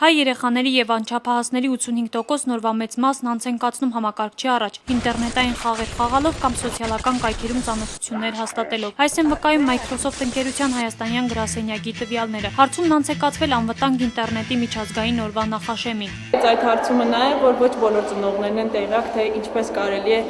Հայ երեխաների եւ անչափահասների 85% նորվա մեծ մասն անց են կացնում համակարգչի առաջ, ինտերնետային խաղեր խաղալով կամ սոցիալական կայքերում ծանոթություններ հաստատելով։ Այս են վկայում Microsoft ընկերության հայաստանյան գրասենյակի տվյալները։ Հարցումն անց է կացվել անվտանգ ինտերնետի միջազգային օրվա նախաշեմին։ Այդ հարցումը նա է, որ ոչ բոլոր ծնողներն են տեղյակ, թե ինչպես կարելի է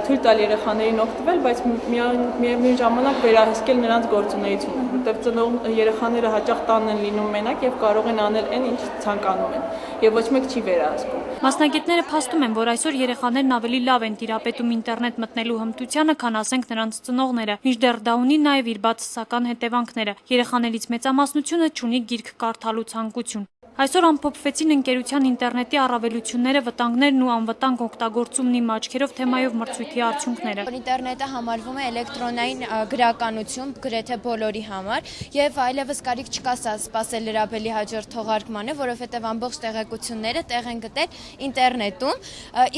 թույլ տալ երեխաներին օգտվել, բայց միևնույն ժամանակ վերահսկել նրանց գործունեությունը, որտեղ երեխաները հաճախ տանն են լինում մենակ եւ կարող են անել այն, ինչ ցանկանում են, եւ ոչ մեկ չի վերահսկում։ Մասնագետները փաստում են, որ այսօր երեխաներն ավելի լավ են տիրապետում ինտերնետ մտնելու հմտությանը, քան ասենք նրանց ծնողները, մինչդեռ դա ունի նաեւ իր բացասական հետևանքները։ Երեխաներից մեծամասնությունը չունի գիրք կարդալու ցանկություն։ Այսօր ամփոփվեցին ընկերության ինտերնետի առավելությունները, վտանգներն ու անվտանգ օգտագործումն իմ աչքերով թեմայով մրցույթի արդյունքները։ Ինտերնետը համարվում է էլեկտրոնային գրականություն գրեթե բոլորի համար եւ այլևս կարիք չկա սպասել լրաբելի հաջորդ թողարկմանը, որովհետեւ ամբողջ տեղեկությունները տեղ են գտել ինտերնետում,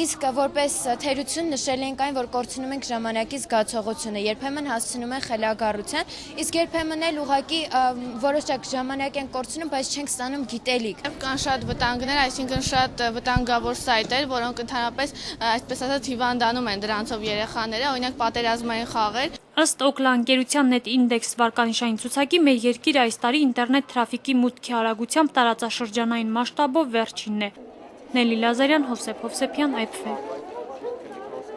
իսկ որպես թերություն նշել ենք այն, որ կորցնում ենք ժամանակի զգացողությունը, երբեմն հասցնում են խելագարության, իսկ երբեմն էլ ուղղակի որոշակ ժամանակ են կորցնում, բայց չենք ստանում գիտելիք։ Կան շատ վտանգներ, այսինքն շատ վտանգավոր սայթեր, որոնք ընդհանրապես այսպես ասած հիվանդանում են դրանցով երեխաները, օրինակ պատերազմային խաղեր։ Ըստ Օկլա ընկերության NetIndex վարկանիշային ցուցակի մեր երկիրը այս տարի ինտերնետ թրաֆիկի մուտքի արագությամբ տարածաշրջանային մասշտաբով վերջինն է։ Նելի Լազարյան, Հովսեփ Հովսեփյան, IPV